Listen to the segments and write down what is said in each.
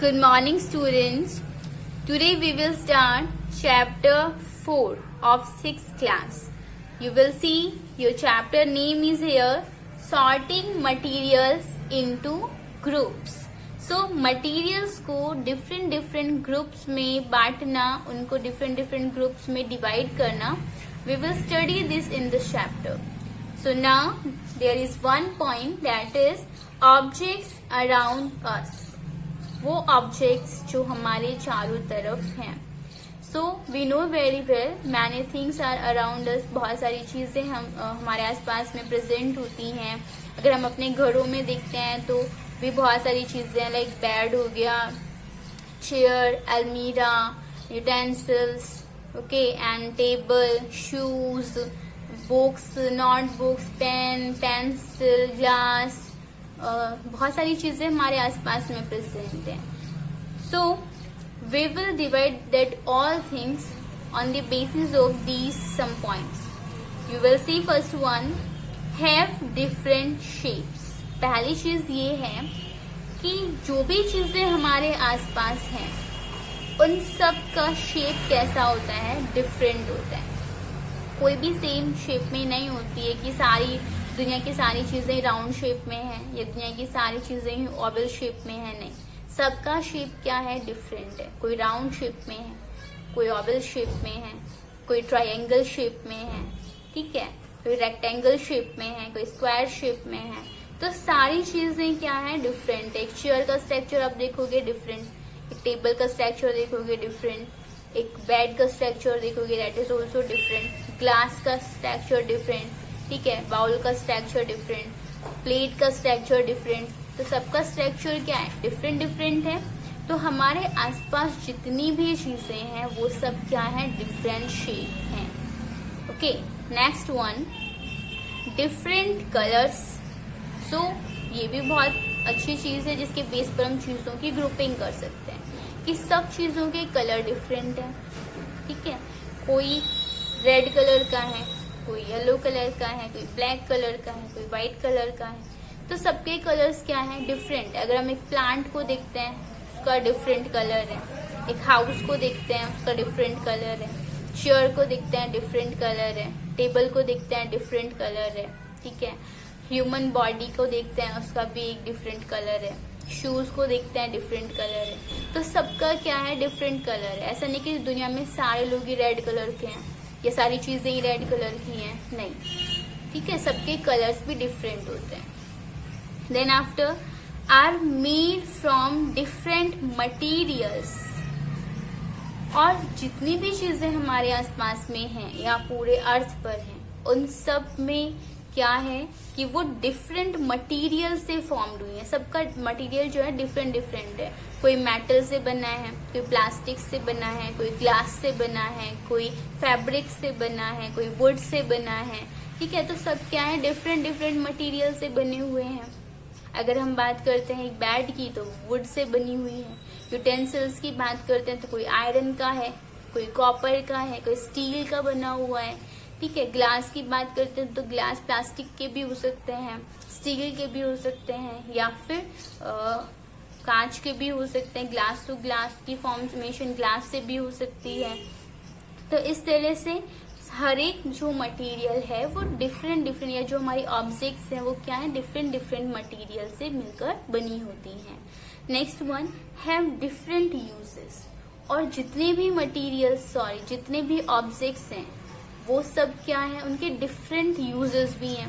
Good morning, students. Today we will start chapter 4 of 6th class. You will see your chapter name is here, sorting materials into groups. So materials को different groups में बांटना, उनको different groups में divide करना. We will study this in this chapter. So now there is one point, that is objects around us. वो objects जो हमारे चारों तरफ हैं. So we know very well many things are around us. बहुत सारी चीजें हमारे आसपास में प्रेजेंट होती हैं. अगर हम अपने घरों में देखते हैं तो भी बहुत सारी चीजें, लाइक बेड हो गया, चेयर, अलमीरा, utensils, okay, and table, shoes, books, notebooks, pen, pencil, glass, बहुत सारी चीजें हमारे आसपास में प्रेजेंट हैं. So we will divide that all things on the basis of these some points. You will see first one, have different shapes. पहली चीज ये है कि जो भी चीजें हमारे आसपास हैं उन सब का शेप कैसा होता है, डिफरेंट होता है. कोई भी सेम शेप में नहीं होती है कि सारी दुनिया की सारी चीजें राउंड शेप में हैं या दुनिया की सारी चीजें ओवल शेप में है. नहीं, सबका शेप क्या है, डिफरेंट है. कोई राउंड शेप में है, कोई ओवल शेप में है, कोई ट्रायंगल शेप में है, ठीक है, कोई रेक्टेंगल शेप में है, कोई स्क्वायर शेप में है. तो सारी चीजें क्या है, डिफरेंट है. एक चेयर का स्ट्रक्चर आप देखोगे डिफरेंट, एक टेबल का स्ट्रक्चर देखोगे डिफरेंट, एक बेड का स्ट्रक्चर देखोगे that is also different, glass का स्ट्रक्चर डिफरेंट, ठीक है, बाउल का स्ट्रक्चर डिफरेंट, प्लेट का स्ट्रक्चर डिफरेंट. तो सबका स्ट्रक्चर क्या है, डिफरेंट है. तो हमारे आसपास जितनी भी चीजें हैं वो सब क्या है, डिफरेंट शेप हैं. Okay, next one, different colours. So ये भी बहुत अच्छी चीज है जिसके बेस पर हम चीजों की ग्रुपिंग कर सकते हैं कि सब चीजों के कलर डिफरेंट है. ठीक है, कोई रेड कलर का है, कोई येलो कलर का है, कोई ब्लैक कलर का है, कोई व्हाइट कलर का है. तो सबके कलर्स क्या हैं, डिफरेंट. अगर हम एक प्लांट को देखते हैं उसका डिफरेंट कलर है, एक हाउस को देखते हैं उसका डिफरेंट कलर है, चेयर को देखते हैं डिफरेंट कलर है, टेबल को देखते हैं डिफरेंट कलर है, ठीक है, ह्यूमन बॉडी को देखते हैं उसका भी एक डिफरेंट कलर है, शूज को देखते हैं डिफरेंट कलर है. तो सबका क्या है, डिफरेंट कलर है. ऐसा नहीं कि दुनिया में सारे लोग ही रेड कलर के हैं, ये सारी चीजें ही रेड कलर की हैं, नहीं, ठीक है, सबके कलर्स भी डिफरेंट होते हैं. Then after, are made from different materials. और जितनी भी चीजें हमारे आसपास में हैं या पूरे अर्थ पर हैं उन सब में क्या है कि वो डिफरेंट मटेरियल से फॉर्म्ड हुई है. सबका मटेरियल जो है डिफरेंट है. कोई मेटल से बना है, कोई प्लास्टिक से बना है, कोई ग्लास से बना है, कोई फैब्रिक से बना है, कोई वुड से बना है. ठीक है, तो सब क्या है, डिफरेंट मटेरियल से बने हुए हैं. अगर हम बात करते हैं एक बेड की तो वुड से बनी हुई है. यूटेंसिल्स की बात करते हैं तो कोई आयरन का है, कोई कॉपर का है, कोई स्टील का बना हुआ है. ठीक है, ग्लास की बात करते हैं तो ग्लास प्लास्टिक के भी हो सकते हैं, स्टील के भी हो सकते हैं, या फिर कांच के भी हो सकते हैं. ग्लास टू ग्लास की फॉर्मेशन ग्लास से भी हो सकती है. तो इस तरह से हर एक जो मटेरियल है वो डिफरेंट या जो हमारी ऑब्जेक्ट्स हैं वो क्या है, डिफरेंट मटेरियल से मिलकर बनी होती हैं. Next one, have different uses. और जितने भी मटेरियल्स, जितने भी ऑब्जेक्ट्स हैं वो सब क्या है, उनके डिफरेंट यूजेस भी हैं.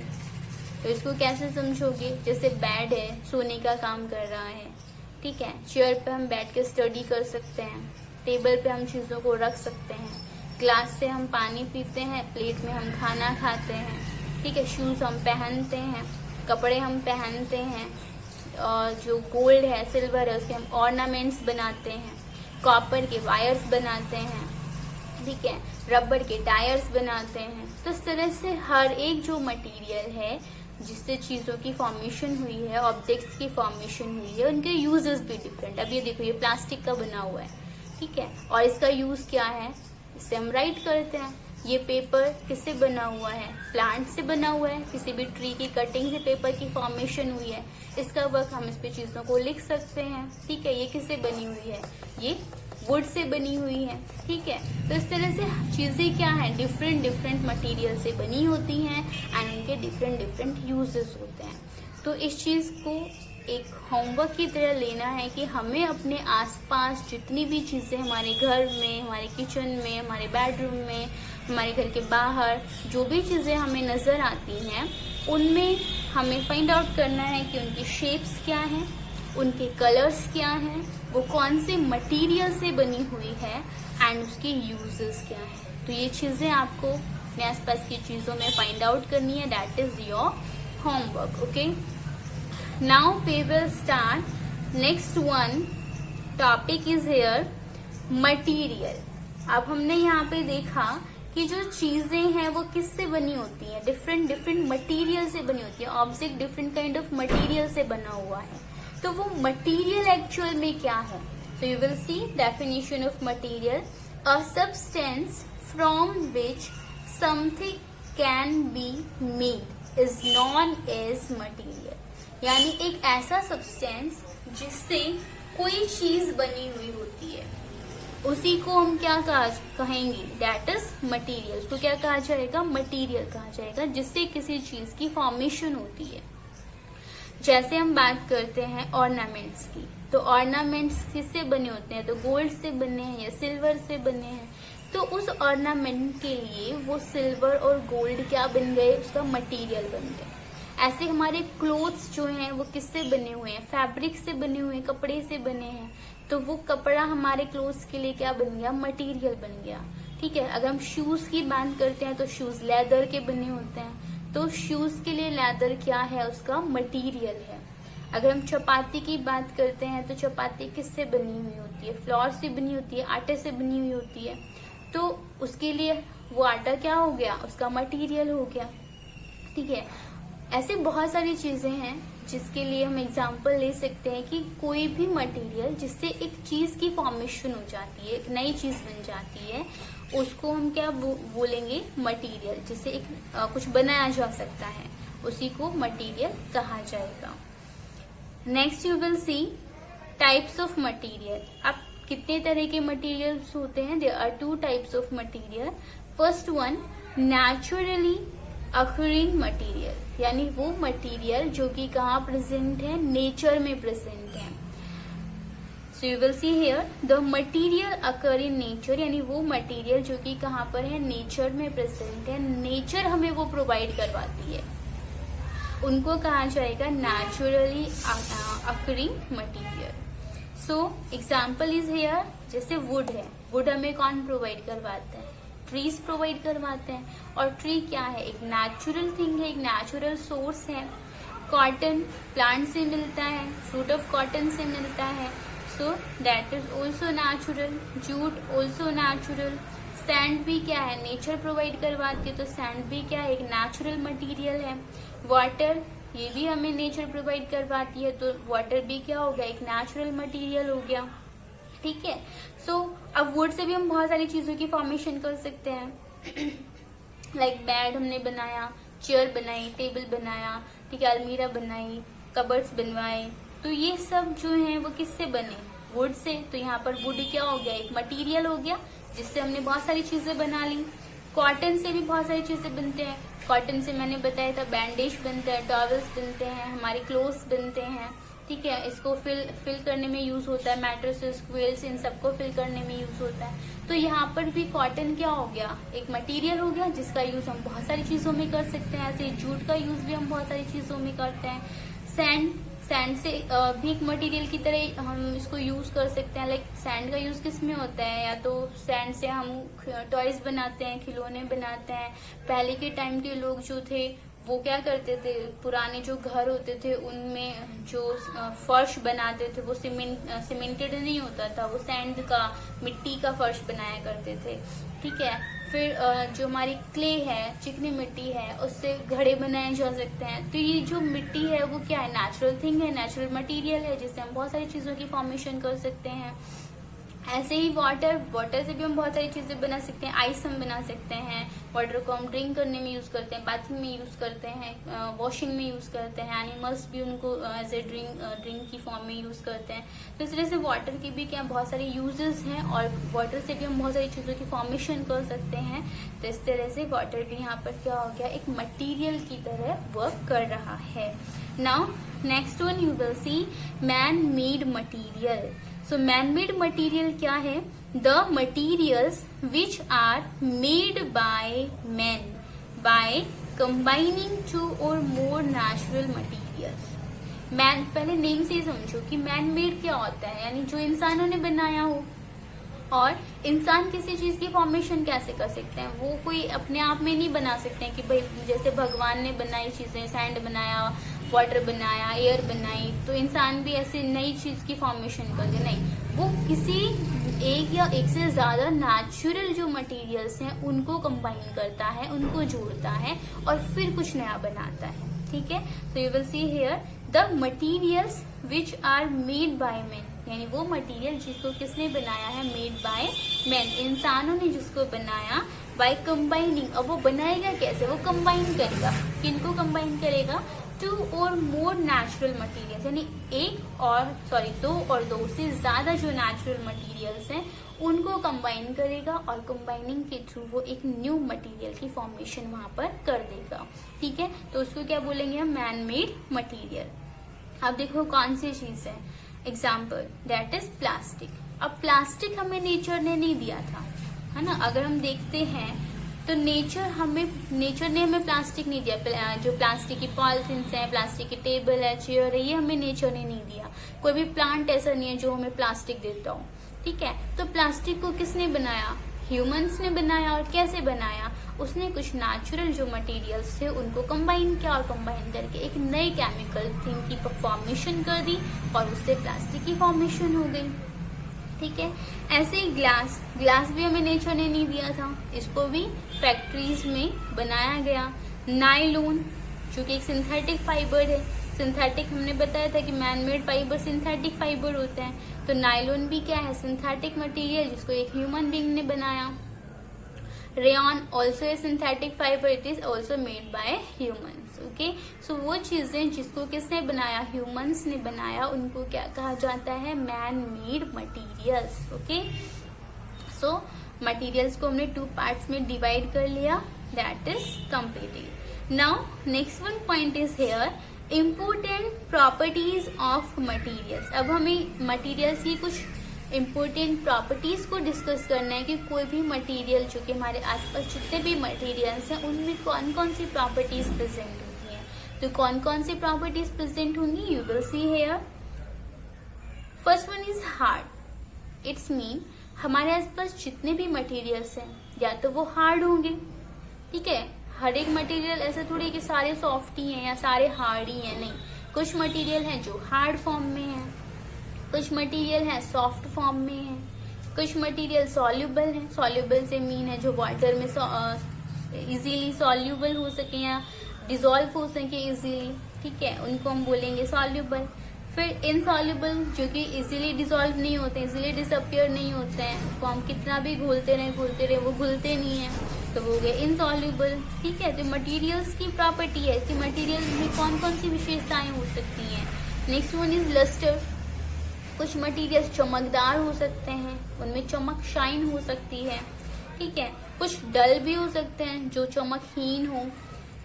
तो इसको कैसे समझोगे, जैसे बेड है, सोने का काम कर रहा है, ठीक है, चेयर पे हम बैठ के स्टडी कर सकते हैं, टेबल पे हम चीजों को रख सकते हैं, ग्लास से हम पानी पीते हैं, प्लेट में हम खाना खाते हैं, ठीक है, शूज हम पहनते हैं, कपड़े हम पहनते हैं, और जो गोल्ड है, सिल्वर है, उसके हम ऑर्नामेंट्स बनाते हैं, कॉपर के वायर्स बनाते हैं, ठीक है, रबर के टायर्स बनाते हैं. तो इस तरह से हर एक जो मटेरियल है जिससे चीजों की फॉर्मेशन हुई है, ऑब्जेक्ट्स की फॉर्मेशन हुई है, उनके यूजेस भी डिफरेंट. अब ये देखो, ये प्लास्टिक का बना हुआ है, ठीक है, और इसका यूज क्या है, इसे हम राइट करते हैं. ये पेपर किससे बना हुआ है, प्लांट से बना हुआ है, किसी भी ट्री की कटिंग से पेपर की फॉर्मेशन हुई है, इसका वर्क हम इस पे चीजों को लिख सकते हैं। ठीक है, ये किससे बनी हुई है, ये वुड से बनी हुई है। ठीक है, तो इस तरह से चीजें क्या है, डिफरेंट डिफरेंट मटेरियल से बनी होती हैं एंड उनके डिफरेंट डिफरेंट यूजेस होते हैं। तो इस चीज को एक होमवर्क की तरह लेना है कि हमें अपने आसपास जितनी भी चीजें हमारे घर में, हमारे किचन में, हमारे बेडरूम में, हमारे घर के बाहर जो भी चीजें हमें नजर आती हैं, उनमें हमें फाइंड आउट करना है कि उनकी शेप्स क्या हैं, उनके कलर्स क्या हैं, वो कौन से मटेरियल से बनी हुई है एंड उसके यूजेस क्या हैं। तो ये चीजें आपको अपने आसपास की चीजों में फाइंड आउट करनी है। That is your homework. Okay, now we will start next one. Topic is here material. अब हमने यहाँ पे देखा कि जो चीजें हैं वो किससे बनी होती हैं, डिफरेंट डिफरेंट मटेरियल से बनी होती है। Object different kind of material से बना हुआ है, तो वो मटेरियल एक्चुअल में क्या है। So you will see definition of material, a substance from which something can be made is known as material. यानी एक ऐसा सब्सटेंस जिससे कोई चीज बनी हुई होती है, उसी को हम क्या कहेंगे, दैट इज मटेरियल। उसको क्या कहा जाएगा, मटेरियल कहा जाएगा, जिससे किसी चीज की फॉर्मेशन होती है। जैसे हम बात करते हैं ऑर्नामेंट्स की, तो ऑर्नामेंट्स किससे बने होते हैं, तो गोल्ड से बने हैं या सिल्वर से बने हैं। तो उस ऑर्नामेंट के लिए वो सिल्वर और गोल्ड क्या बन गए, उसका मटेरियल बन गए। ऐसे हमारे क्लोथ्स जो हैं वो किससे बने हुए हैं, फैब्रिक से बने हुए हैं, कपड़े से बने हैं। तो वो कपड़ा हमारे क्लोथ्स के लिए क्या बन गया, मटेरियल बन गया। ठीक है, अगर हम शूज की बात करते हैं तो शूज लेदर के बने होते हैं, तो शूज के लिए लेदर क्या है, उसका मटेरियल है। अगर हम चपाती की बात करते हैं तो चपाती किससे बनी हुई होती है, फ्लोर से बनी होती है, आटे से बनी हुई होती है। तो उसके लिए वो आटा क्या हो गया, उसका मटेरियल हो गया। ठीक है, ऐसे बहुत सारी चीजें हैं जिसके लिए हम एग्जाम्पल ले सकते हैं कि कोई भी मटेरियल जिससे एक चीज की फॉर्मेशन हो जाती है, एक नई चीज बन जाती है, उसको हम क्या बोलेंगे, मटेरियल। जिससे एक कुछ बनाया जा सकता है, उसी को मटेरियल कहा जाएगा। Next you will see types of material. अब कितने तरह के मटेरियल्स होते हैं, there are 2 types of material. First one, naturally occurring material, यानी वो मटेरियल जो कि कहाँ प्रेजेंट है, नेचर में प्रेजेंट है। So you will see here the material occur in nature, यानी वो मटेरियल जो कि कहाँ पर है, नेचर में प्रेजेंट है, नेचर हमें वो प्रोवाइड करवाती है, उनको कहा जाएगा naturally occurring material. So example is here, जैसे वुड है, वुड हमें कौन प्रोवाइड करवाता है, ट्रीज प्रोवाइड करवाते हैं। और ट्री क्या है, एक नेचुरल थिंग है, एक नेचुरल सोर्स है। कॉटन प्लांट से मिलता है, फ्रूट ऑफ कॉटन से मिलता है, so that is also natural. Jute also natural. Sand भी क्या है, नेचर प्रोवाइड करवाती है, तो सैंड भी क्या है, एक नेचुरल मटेरियल है। वाटर, ये भी हमें नेचर प्रोवाइड करवाती है, तो वाटर भी क्या हो गया, एक नेचुरल मटेरियल हो गया। ठीक है, सो अब वुड से भी हम बहुत सारी चीजों की फॉर्मेशन कर सकते हैं। लाइक बेड हमने बनाया, चेयर बनाई, टेबल बनाया, ठीक है, अलमीरा बनाई, कबर्ड्स बनवाए, तो ये सब जो है वो किससे बने, वुड से। तो यहाँ पर वुड क्या हो गया, एक मटेरियल हो गया, जिससे हमने बहुत सारी चीजें बना ली। कॉटन से भी बहुत सारी चीजें बनते हैं। कॉटन से मैंने बताया था बैंडेज बनता है, टॉवल्स बनते हैं, हमारे क्लोथ्स बनते हैं। ठीक है, इसको फिल करने में यूज होता है, मैट्रेसेस, क्विल्स, इन सबको फिल करने में यूज होता है। तो यहाँ पर भी कॉटन क्या हो गया, एक मटेरियल हो गया, जिसका यूज हम बहुत सारी चीजों में कर सकते हैं। ऐसे जूट का यूज भी हम बहुत सारी चीजों में करते हैं। सैंड से भी एक मटेरियल की तरह हम इसको यूज कर सकते हैं। लाइक सैंड का यूज किस में होता है, या तो सैंड से हम टॉयज बनाते हैं, खिलौने बनाते हैं। पहले के टाइम के लोग जो थे वो क्या करते थे, पुराने जो घर होते थे उनमें जो फर्श बनाते थे वो सीमेंटेड नहीं होता था, वो सैंड का, मिट्टी का फर्श बनाया करते थे। ठीक है, फिर जो हमारी क्ले है, चिकनी मिट्टी है, उससे घड़े बनाए जा सकते हैं। तो ये जो मिट्टी है वो क्या है, नेचुरल थिंग है, नेचुरल मटेरियल है, जिससे हम बहुत सारी चीजों की फॉर्मेशन कर सकते हैं। ऐसे ही वाटर से भी हम बहुत सारी चीजें बना सकते हैं। आइस हम बना सकते हैं, वाटर को हम ड्रिंक करने में यूज करते हैं, बाथिंग में यूज करते हैं, वॉशिंग में यूज करते हैं, एनिमल्स भी उनको एज ए ड्रिंक की फॉर्म में यूज करते हैं। तो इस तरह से वाटर की भी क्या बहुत सारे यूजेस हैं और वाटर से भी हम बहुत सारी चीजों की फॉर्मेशन कर सकते हैं। तो इस तरह से वाटर भी यहाँ पर क्या हो गया, एक मटीरियल की तरह वर्क कर रहा है। Now next one you will see man made material. So man made material क्या है? The materials which are made by man by combining two or more natural materials. Man, पहले नेम से ही समझो कि मैन मेड क्या होता है, यानी जो इंसानों ने बनाया हो। और इंसान किसी चीज की फॉर्मेशन कैसे कर सकते हैं? वो कोई अपने आप में नहीं बना सकते हैं कि भाई जैसे भगवान ने बनाई चीजें, सैंड बनाया, वाटर बनाया, एयर बनाई, तो इंसान भी ऐसे नई चीज की फॉर्मेशन कर दे। नहीं, वो किसी एक या एक से ज्यादा नेचुरल जो मटेरियल्स हैं उनको कंबाइन करता है, उनको जोड़ता है और फिर कुछ नया बनाता है। ठीक है, तो you will see here the materials which are made by man, यानी वो मटेरियल जिसको किसने बनाया है, मेड बाय मैन, इंसानों ने जिसको बनाया, बाय कंबाइनिंग। अब वो बनाएगा कैसे? वो कंबाइन करेगा, किनको कंबाइन करेगा? To or more natural materials, यानी दो और दो से ज्यादा जो नेचुरल मटेरियल्स हैं उनको कंबाइन करेगा और कंबाइनिंग के थ्रू वो एक न्यू मटेरियल की फॉर्मेशन वहां पर कर देगा। ठीक है, तो उसको क्या बोलेंगे हम? Man made material. अब देखो कौन सी चीज है, एग्जाम्पल दैट इज प्लास्टिक। अब प्लास्टिक हमें नेचर ने नहीं दिया था, है ना। अगर हम देखते हैं तो नेचर ने हमें प्लास्टिक नहीं दिया। जो प्लास्टिक की पॉलिथीन है, प्लास्टिक की टेबल है, चेयर है, ये हमें नेचर ने नहीं दिया। कोई भी प्लांट ऐसा नहीं है जो हमें प्लास्टिक देता हो। ठीक है, तो प्लास्टिक को किसने बनाया? ह्यूमंस ने बनाया। और कैसे बनाया? उसने कुछ नेचुरल जो मटेरियल्स थे उनको कंबाइन किया और कंबाइन करके एक नई केमिकल थिंग की फॉर्मेशन कर दी और उससे प्लास्टिक की फॉर्मेशन हो गई। ठीक है, ऐसे ही ग्लास भी हमें नेचर ने नहीं दिया था, इसको भी फैक्ट्रीज में बनाया गया। नायलॉन जो कि एक सिंथेटिक फाइबर है, सिंथेटिक हमने बताया था कि man made fibre synthetic fibre होते हैं, तो नायलॉन भी क्या है? सिंथेटिक मटेरियल जिसको एक ह्यूमन बीइंग ने बनाया। Rayon also a synthetic fibre, it is also made by humans. Okay, so वो चीजें जिसको किसने बनाया? ह्यूमंस ने बनाया, उनको क्या कहा जाता है? Man made materials. ओके, सो मटीरियल्स को हमने 2 पार्ट्स में डिवाइड कर लिया, that is completed. Now next one point is here important properties of materials. अब हमें मटीरियल्स की कुछ इम्पोर्टेंट प्रॉपर्टीज को डिस्कस करना है कि कोई भी मटेरियल जो कि हमारे आसपास जितने भी मटेरियल्स हैं उनमें कौन कौन सी प्रॉपर्टीज प्रेजेंट होती हैं। तो कौन कौन सी प्रॉपर्टीज प्रेजेंट होंगी, you will see here. First one is hard. It's mean हमारे आसपास जितने भी मटेरियल्स हैं या तो वो हार्ड होंगे। ठीक है, हर एक मटेरियल ऐसा थोड़ी कि सारे सॉफ्ट ही हैं या सारे हार्ड ही हैं, नहीं। कुछ मटेरियल हैं जो हार्ड फॉर्म में है, कुछ मटेरियल है सॉफ्ट फॉर्म में है, कुछ मटेरियल सॉल्यूबल है। सॉल्यूबल से मीन है जो वाटर में इजीली सॉल्यूबल हो सके या डिसॉल्व हो सके इजीली। ठीक है, उनको हम बोलेंगे सॉल्यूबल। फिर इनसॉल्यूबल जो कि इजीली डिसॉल्व नहीं होते, इजीली डिसअपियर नहीं होते हैं, उसको हम कितना भी घोलते रहे वो घुलते नहीं है, तो वो हो गए इनसॉल्यूबल। ठीक है, तो मटेरियल्स की प्रॉपर्टी है कि मटेरियल में कौन कौन सी विशेषताएं हो सकती हैं। Next one is lustre. कुछ मटेरियल्स चमकदार हो सकते हैं, उनमें चमक शाइन हो सकती है। ठीक है, कुछ डल भी हो सकते हैं जो चमकहीन हो।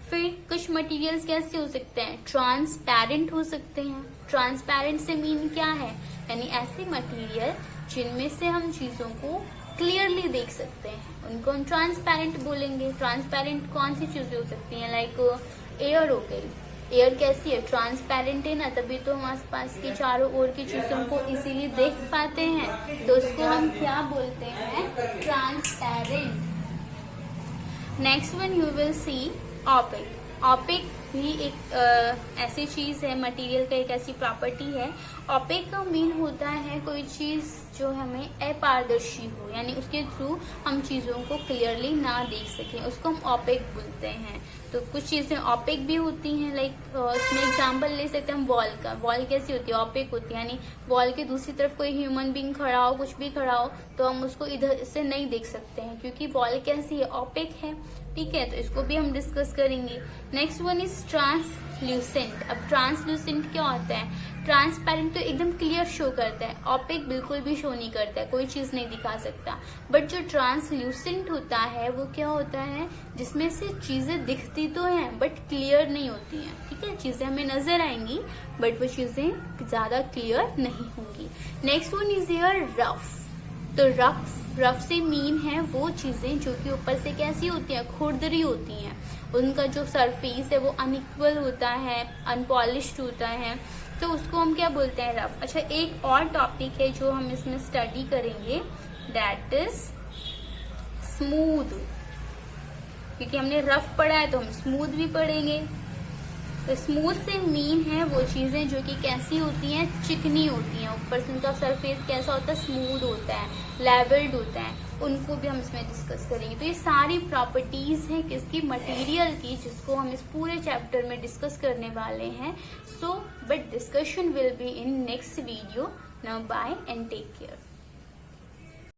फिर कुछ मटेरियल्स कैसे हो सकते हैं? ट्रांसपेरेंट हो सकते हैं। ट्रांसपेरेंट से मीन क्या है? यानी ऐसे मटेरियल जिनमें से हम चीजों को क्लियरली देख सकते हैं, उनको हम ट्रांसपेरेंट बोलेंगे। ट्रांसपेरेंट कौन सी चीजें हो सकती हैं? लाइक एयर हो गई। एयर कैसी है? ट्रांसपेरेंट है ना, तभी तो हम आसपास की चारों ओर की चीजों को इजीली देख पाते हैं, तो उसको हम क्या बोलते हैं? Transparent. Next one you will C opaque. Opaque भी एक ऐसी चीज है, मटेरियल का एक ऐसी प्रॉपर्टी है। ऑपेक का मीन होता है कोई चीज जो हमें अपारदर्शी हो, यानी उसके थ्रू हम चीजों को क्लियरली ना देख सकें, उसको हम ऑपेक बोलते हैं। तो कुछ चीजें ऑपेक भी होती हैं, लाइक इसमें एग्जांपल ले सकते हैं हम वॉल का। वॉल कैसी होती है? ऑपेक होती है, यानी वॉल के दूसरी तरफ कोई ह्यूमन बीइंग खड़ा हो, कुछ भी खड़ा हो, तो हम उसको इधर से नहीं देख सकते हैं, क्योंकि वॉल कैसी है? ऑपेक है। ठीक है, तो इसको भी हम डिस्कस करेंगे। Next one is translucent. अब ट्रांसल्यूसेंट क्या होता है? ट्रांसपेरेंट तो एकदम क्लियर शो करता है, ऑपेक बिल्कुल भी शो नहीं करता है, कोई चीज नहीं दिखा सकता। बट जो ट्रांसल्यूसेंट होता है वो क्या होता है? जिसमें से चीजें दिखती तो हैं बट क्लियर नहीं होती हैं। ठीक है, चीजें हमें नजर आएंगी बट वो चीजें ज्यादा क्लियर नहीं होंगी। Next one is here rough. तो रफ से मीन है वो चीजें जो कि ऊपर से कैसी होती हैं? खुरदरी होती हैं, उनका जो सरफेस है वो अनइक्वल होता है, अनपॉलिश्ड होता है, तो उसको हम क्या बोलते हैं? रफ। अच्छा, एक और टॉपिक है जो हम इसमें स्टडी करेंगे, दैट इज स्मूथ। क्योंकि हमने रफ पढ़ा है तो हम स्मूथ भी पढ़ेंगे। तो स्मूथ से मीन है वो चीजें जो कि कैसी होती हैं? चिकनी होती हैं, ऊपर से उनका सरफेस कैसा होता है? स्मूथ होता है, लेवल्ड होता है, उनको भी हम इसमें डिस्कस करेंगे। तो ये सारी प्रॉपर्टीज हैं किसकी? मटेरियल की, जिसको हम इस पूरे चैप्टर में डिस्कस करने वाले हैं। So but discussion will be in next video. Now bye and take care.